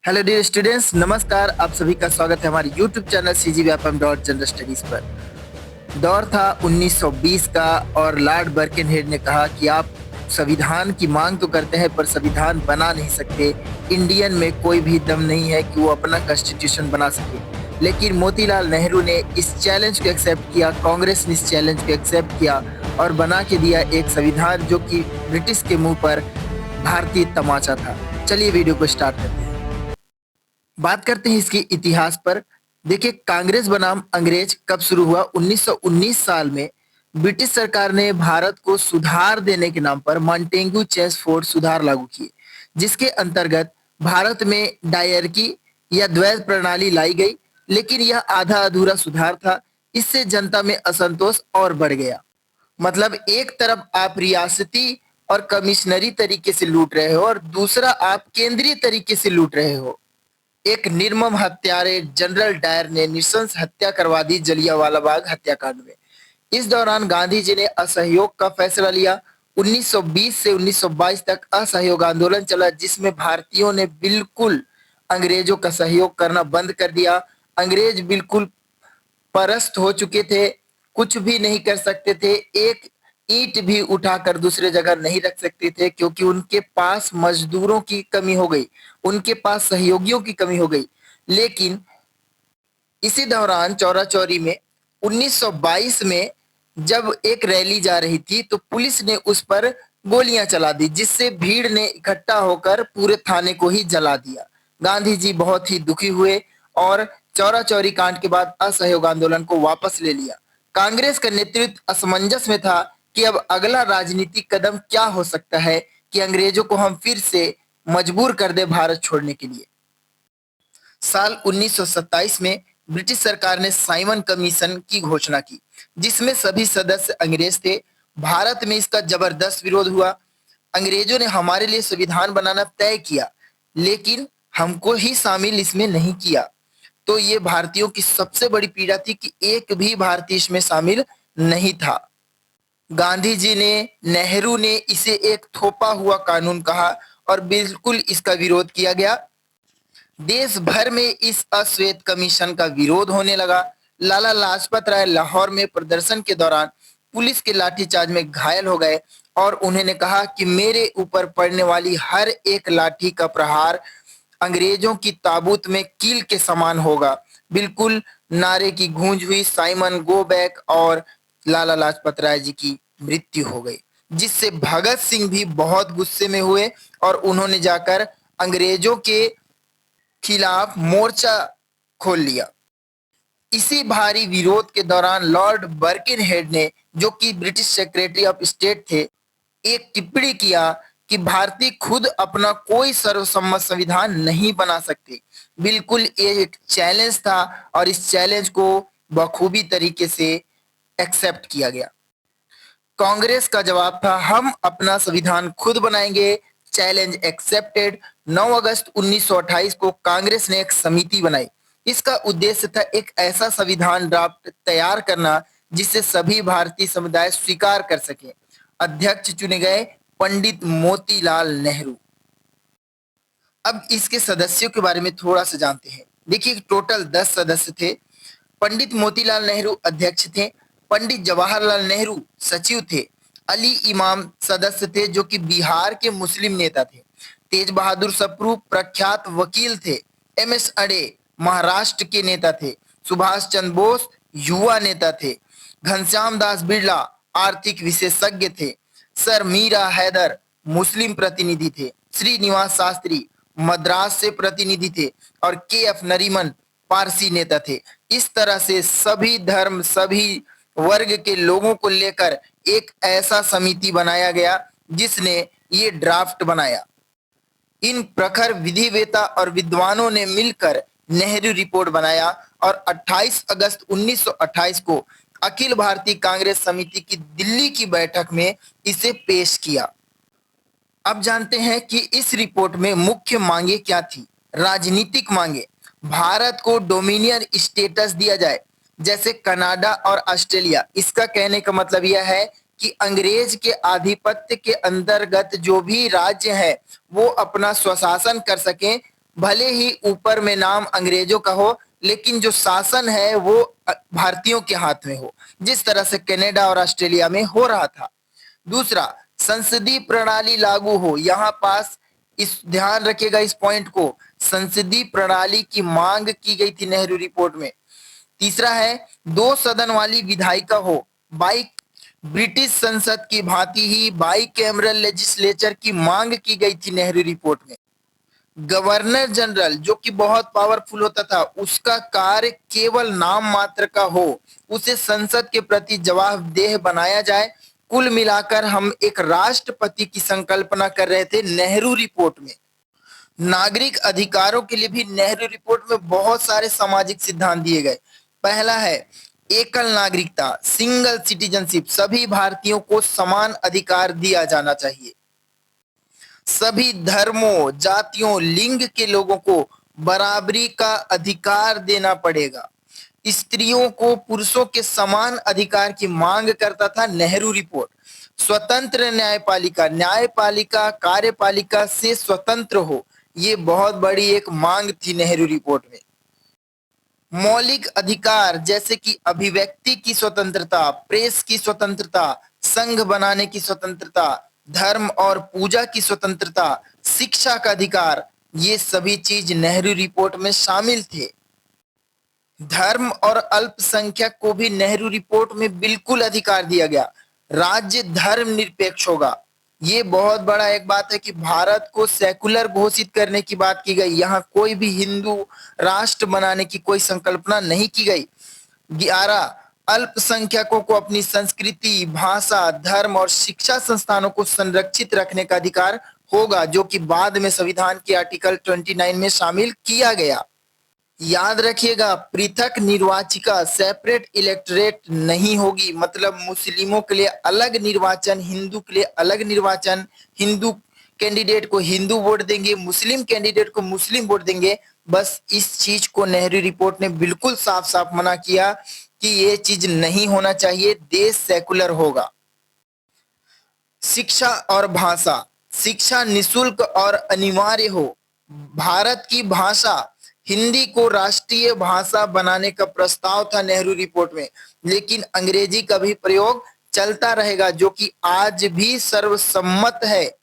Hello dear students, नमस्कार। आप सभी का स्वागत है हमारे यूट्यूब चैनल CGVFM.जनरल स्टडीज पर। दौर था 1920 का और लॉर्ड बर्किनहेड ने कहा कि आप संविधान की मांग तो करते हैं पर संविधान बना नहीं सकते। इंडियन में कोई भी दम नहीं है कि वो अपना कॉन्स्टिट्यूशन बना सके। लेकिन मोतीलाल नेहरू ने इस चैलेंज को एक्सेप्ट किया, कांग्रेस ने इस चैलेंज को एक्सेप्ट किया और बना के दिया एक संविधान जो कि ब्रिटिश के मुंह पर भारतीय तमाचा था। चलिए वीडियो को स्टार्ट करते हैं। बात करते हैं इसके इतिहास पर। देखिए, कांग्रेस बनाम अंग्रेज कब शुरू हुआ? 1919 साल में ब्रिटिश सरकार ने भारत को सुधार देने के नाम पर मॉन्टेग्यू चेम्सफोर्ड सुधार लागू किए, जिसके अंतर्गत भारत में डायरकी या द्वैध प्रणाली लाई गई। लेकिन यह आधा अधूरा सुधार था। इससे जनता में असंतोष और बढ़ गया। मतलब एक तरफ आप रियासती और कमिश्नरी तरीके से लूट रहे हो और दूसरा आप केंद्रीय तरीके से लूट रहे हो। एक निर्मम हत्यारे जनरल डायर ने नृशंस हत्या करवा दी जलियांवाला बाग हत्याकांड में। इस दौरान गांधी जी ने असहयोग का फैसला लिया। 1920 से 1922 तक असहयोग आंदोलन चला, जिसमें भारतीयों ने बिल्कुल अंग्रेजों का सहयोग करना बंद कर दिया। अंग्रेज बिल्कुल परास्त हो चुके थे, कुछ भी नहीं कर सकते थे। एक ईंट भी उठाकर दूसरे जगह नहीं रख सकते थे, क्योंकि उनके पास मजदूरों की कमी हो गई, उनके पास सहयोगियों की कमी हो गई। लेकिन इसी दौरान चौरा चौरी में 1922 में जब एक रैली जा रही थी तो पुलिस ने उस पर गोलियां चला दी, जिससे भीड़ ने इकट्ठा होकर पूरे थाने को ही जला दिया। गांधी जी बहुत ही दुखी हुए और चौरा चौरी कांड के बाद असहयोग आंदोलन को वापस ले लिया। कांग्रेस का नेतृत्व असमंजस में था कि अब अगला राजनीतिक कदम क्या हो सकता है कि अंग्रेजों को हम फिर से मजबूर कर दे भारत छोड़ने के लिए। साल 1927 में ब्रिटिश सरकार ने साइमन कमीशन की घोषणा की, जिसमें सभी सदस्य अंग्रेज थे। भारत में इसका जबरदस्त विरोध हुआ। अंग्रेजों ने हमारे लिए संविधान बनाना तय किया, लेकिन हमको ही शामिल इसमें नहीं किया। तो ये भारतीयों की सबसे बड़ी पीड़ा थी कि एक भी भारतीय इसमें शामिल नहीं था। गांधी जी ने, नेहरू ने इसे एक थोपा हुआ कानून कहा और बिल्कुल इसका विरोध किया गया। देश भर में इस अश्वेत कमीशन का विरोध होने लगा। लाला लाजपत राय लाहौर में प्रदर्शन के दौरान पुलिस के लाठीचार्ज में घायल हो गए और उन्होंने कहा कि मेरे ऊपर पड़ने वाली हर एक लाठी का प्रहार अंग्रेजों की ताबूत में कील के समान होगा। बिल्कुल नारे की गूंज हुई। साइमन गो बैक और लाला लाजपत राय जी की मृत्यु हो गई, जिससे भगत सिंह भी बहुत गुस्से में हुए और उन्होंने जाकर अंग्रेजों के खिलाफ मोर्चा खोल लिया। इसी भारी विरोध के दौरान लॉर्ड बर्किनहेड ने, जो कि ब्रिटिश सेक्रेटरी ऑफ स्टेट थे, एक टिप्पणी किया कि भारतीय खुद अपना कोई सर्वसम्मत संविधान नहीं बना सकते। बिल्कुल ये एक चैलेंज था और इस चैलेंज को बखूबी तरीके से एक्सेप्ट किया गया। कांग्रेस का जवाब था, हम अपना संविधान खुद बनाएंगे। Challenge accepted. 9 अगस्त 1928 को कांग्रेस ने एक समिति बनाई। इसका उद्देश्य था एक ऐसा संविधान ड्राफ्ट तैयार करना जिसे सभी भारतीय समुदाय स्वीकार कर सके। अध्यक्ष चुने गए पंडित मोतीलाल नेहरू। अब इसके सदस्यों के बारे में थोड़ा सा जानते हैं। देखिए, टोटल 10 सदस्य थे। पंडित मोतीलाल नेहरू अध्यक्ष थे। पंडित जवाहरलाल नेहरू सचिव थे। अली इमाम सदस्य थे, जो कि बिहार के मुस्लिम नेता थे। तेज बहादुर सप्रू प्रख्यात वकील थे। MS अडे महाराष्ट्र के नेता थे। सुभाष चंद्र बोस युवा नेता थे। घनश्याम दास बिरला आर्थिक विशेषज्ञ थे। सर मीरा हैदर मुस्लिम प्रतिनिधि थे। श्रीनिवास शास्त्री मद्रास से प्रतिनिधि थे और KF नरीमन पारसी नेता थे। इस तरह से सभी धर्म, सभी वर्ग के लोगों को लेकर एक ऐसा समिति बनाया गया जिसने ये ड्राफ्ट बनाया। इन प्रखर विधिवेता और विद्वानों ने मिलकर नेहरू रिपोर्ट बनाया और 28 अगस्त 1928 को अखिल भारतीय कांग्रेस समिति की दिल्ली की बैठक में इसे पेश किया। अब जानते हैं कि इस रिपोर्ट में मुख्य मांगे क्या थी। राजनीतिक मांगे, भारत को डोमिनियन स्टेटस दिया जाए जैसे कनाडा और ऑस्ट्रेलिया। इसका कहने का मतलब यह है कि अंग्रेज के आधिपत्य के अंतर्गत जो भी राज्य है वो अपना स्वशासन कर सकें, भले ही ऊपर में नाम अंग्रेजों का हो, लेकिन जो शासन है वो भारतीयों के हाथ में हो, जिस तरह से कनाडा और ऑस्ट्रेलिया में हो रहा था। दूसरा, संसदीय प्रणाली लागू हो। यहाँ पास इस ध्यान रखिएगा इस पॉइंट को, संसदीय प्रणाली की मांग की गई थी नेहरू रिपोर्ट में। तीसरा है, दो सदन वाली विधायिका हो। बाई ब्रिटिश संसद की भांति ही बाई कैमरल लेजिस्लेचर की मांग की गई थी नेहरू रिपोर्ट में। गवर्नर जनरल जो कि बहुत पावरफुल होता था, उसका कार्य केवल नाम मात्र का हो, उसे संसद के प्रति जवाबदेह बनाया जाए। कुल मिलाकर हम एक राष्ट्रपति की संकल्पना कर रहे थे नेहरू रिपोर्ट में। नागरिक अधिकारों के लिए भी नेहरू रिपोर्ट में बहुत सारे सामाजिक सिद्धांत दिए गए। पहला है एकल नागरिकता, सिंगल सिटीजनशिप, सभी भारतीयों को समान अधिकार दिया जाना चाहिए। सभी धर्मों, जातियों, लिंग के लोगों को बराबरी का अधिकार देना पड़ेगा। स्त्रियों को पुरुषों के समान अधिकार की मांग करता था नेहरू रिपोर्ट। स्वतंत्र न्यायपालिका, न्यायपालिका कार्यपालिका से स्वतंत्र हो, ये बहुत बड़ी एक मांग थी नेहरू रिपोर्ट में। मौलिक अधिकार जैसे कि अभिव्यक्ति की स्वतंत्रता, प्रेस की स्वतंत्रता, संघ बनाने की स्वतंत्रता, धर्म और पूजा की स्वतंत्रता, शिक्षा का अधिकार, ये सभी चीज नेहरू रिपोर्ट में शामिल थे। धर्म और अल्पसंख्यक को भी नेहरू रिपोर्ट में बिल्कुल अधिकार दिया गया। राज्य धर्म निरपेक्ष होगा। ये बहुत बड़ा एक बात है कि भारत को सेकुलर घोषित करने की बात की गई। यहाँ कोई भी हिंदू राष्ट्र बनाने की कोई संकल्पना नहीं की गई। 11, अल्पसंख्यकों को अपनी संस्कृति, भाषा, धर्म और शिक्षा संस्थानों को संरक्षित रखने का अधिकार होगा, जो कि बाद में संविधान के आर्टिकल 29 में शामिल किया गया। याद रखिएगा, पृथक निर्वाचिका, सेपरेट इलेक्टोरेट नहीं होगी। मतलब मुस्लिमों के लिए अलग निर्वाचन, हिंदू के लिए अलग निर्वाचन। हिंदू कैंडिडेट को हिंदू वोट देंगे, मुस्लिम कैंडिडेट को मुस्लिम वोट देंगे। बस इस चीज को नेहरू रिपोर्ट ने बिल्कुल साफ साफ मना किया कि ये चीज नहीं होना चाहिए, देश सेकुलर होगा। शिक्षा और भाषा, शिक्षा निशुल्क और अनिवार्य हो। भारत की भाषा हिंदी को राष्ट्रीय भाषा बनाने का प्रस्ताव था नेहरू रिपोर्ट में, लेकिन अंग्रेजी का भी प्रयोग चलता रहेगा, जो कि आज भी सर्वसम्मत है।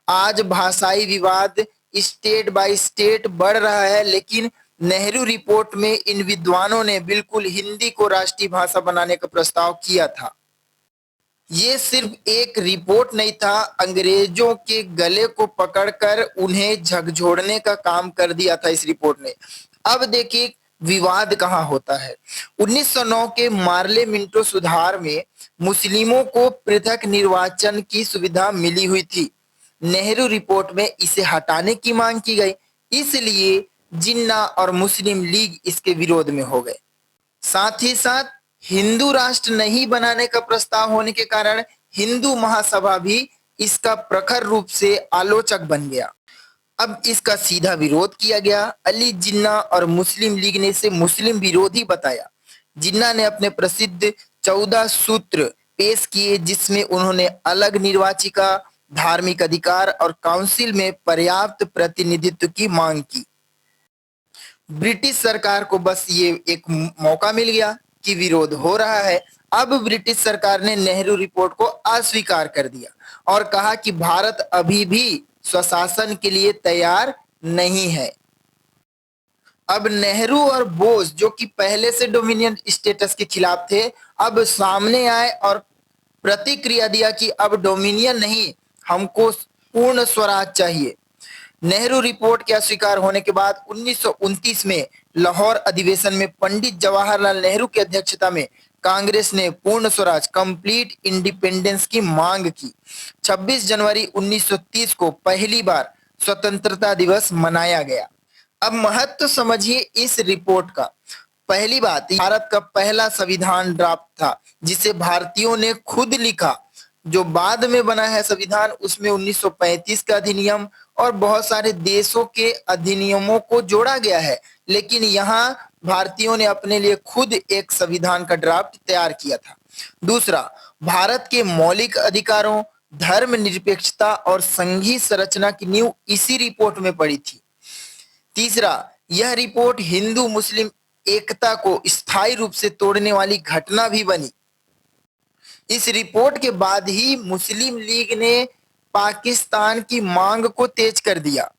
आज भाषाई विवाद स्टेट बाय स्टेट बढ़ रहा है, लेकिन नेहरू रिपोर्ट में इन विद्वानों ने बिल्कुल हिंदी को राष्ट्रीय भाषा बनाने का प्रस्ताव किया था। ये सिर्फ एक रिपोर्ट नहीं था, अंग्रेजों के गले को पकड़कर उन्हें झकझोरने का काम कर दिया था इस रिपोर्ट ने। अब देखिए विवाद कहाँ होता है। 1909 के मार्ले मिंटो सुधार में मुस्लिमों को पृथक निर्वाचन की सुविधा मिली हुई थी। नेहरू रिपोर्ट में इसे हटाने की मांग की गई, इसलिए जिन्ना और मुस्लिम लीग इसके विरोध में हो गए। साथ ही साथ हिंदू राष्ट्र नहीं बनाने का प्रस्ताव होने के कारण हिंदू महासभा भी इसका प्रखर रूप से आलोचक बन गया। अब इसका सीधा विरोध किया गया। अली जिन्ना और मुस्लिम लीग ने इसे मुस्लिम विरोधी बताया। जिन्ना ने अपने प्रसिद्ध 14 सूत्र पेश किए, जिसमें उन्होंने अलग निर्वाचिका, धार्मिक अधिकार और काउंसिल में पर्याप्त प्रतिनिधित्व की मांग की। ब्रिटिश सरकार को बस ये एक मौका मिल गया कि विरोध हो रहा है। अब ब्रिटिश सरकार ने नेहरू रिपोर्ट को अस्वीकार कर दिया और कहा कि भारत अभी भी स्वशासन के लिए तैयार नहीं है। अब नेहरू और बोस, जो कि पहले से डोमिनियन स्टेटस के खिलाफ थे, अब सामने आए और प्रतिक्रिया दिया कि अब डोमिनियन नहीं, हमको पूर्ण स्वराज चाहिए। नेहरू रिपोर्ट के अस्वीकार होने के बाद 1929 में लाहौर अधिवेशन में पंडित जवाहरलाल नेहरू की अध्यक्षता में कांग्रेस ने पूर्ण स्वराज, कंप्लीट इंडिपेंडेंस की मांग की। 26 जनवरी 1930 को पहली बार स्वतंत्रता दिवस मनाया गया। अब महत्व समझिए इस रिपोर्ट का। पहली बात, भारत का पहला संविधान ड्राफ्ट था जिसे भारतीयों ने खुद लिखा। जो बाद में बना है संविधान, उसमें 1935 का अधिनियम और बहुत सारे देशों के अधिनियमों को जोड़ा गया है, लेकिन यहाँ भारतीयों ने अपने लिए खुद एक संविधान का ड्राफ्ट तैयार किया था। दूसरा, भारत के मौलिक अधिकारों, धर्म निरपेक्षता और संघीय संरचना की नींव इसी रिपोर्ट में पड़ी थी। तीसरा, यह रिपोर्ट हिंदू मुस्लिम एकता को स्थायी रूप से तोड़ने वाली घटना भी बनी। इस रिपोर्ट के बाद ही मुस्लिम लीग ने पाकिस्तान की मांग को तेज कर दिया।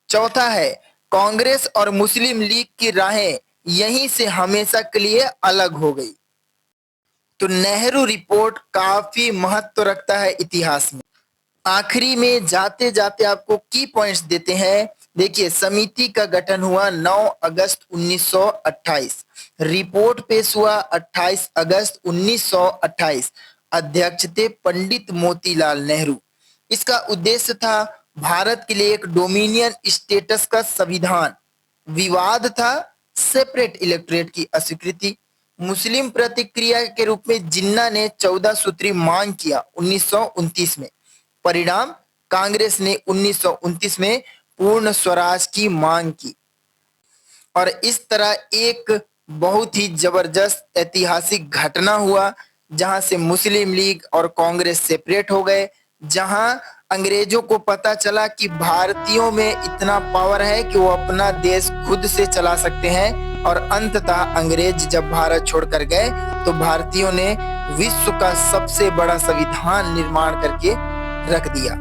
चौथा है, कांग्रेस और मुस्लिम लीग की राहें यहीं से हमेशा के लिए अलग हो गई। तो नेहरू रिपोर्ट काफी महत्व रखता है इतिहास में। आखिरी में जाते जाते आपको की पॉइंट्स देते हैं। देखिए, समिति का गठन हुआ 9 अगस्त 1928, रिपोर्ट पेश हुआ 28 अगस्त 1928। अध्यक्ष थे पंडित मोतीलाल नेहरू। इसका उद्देश्य था भारत के लिए एक डोमिनियन स्टेटस का संविधान। विवाद था सेपरेट इलेक्टोरेट की अस्वीकृति। मुस्लिम प्रतिक्रिया के रूप में जिन्ना ने 14 सूत्री मांग किया 1929 में। परिणाम, कांग्रेस ने 1929 में पूर्ण स्वराज की मांग की और इस तरह एक बहुत ही जबरदस्त ऐतिहासिक घटना हुआ जहां से मुस्लिम लीग और कांग्रेस सेपरेट हो गए, जहां अंग्रेजों को पता चला कि भारतीयों में इतना पावर है कि वो अपना देश खुद से चला सकते हैं। और अंततः अंग्रेज जब भारत छोड़कर गए तो भारतीयों ने विश्व का सबसे बड़ा संविधान निर्माण करके रख दिया।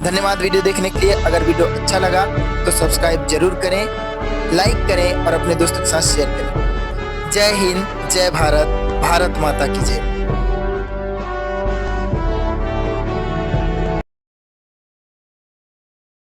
धन्यवाद वीडियो देखने के लिए। अगर वीडियो अच्छा लगा तो सब्सक्राइब जरूर करें, लाइक करें और अपने दोस्तों के साथ शेयर करें। जय हिंद, जय भारत, भारत माता की जय।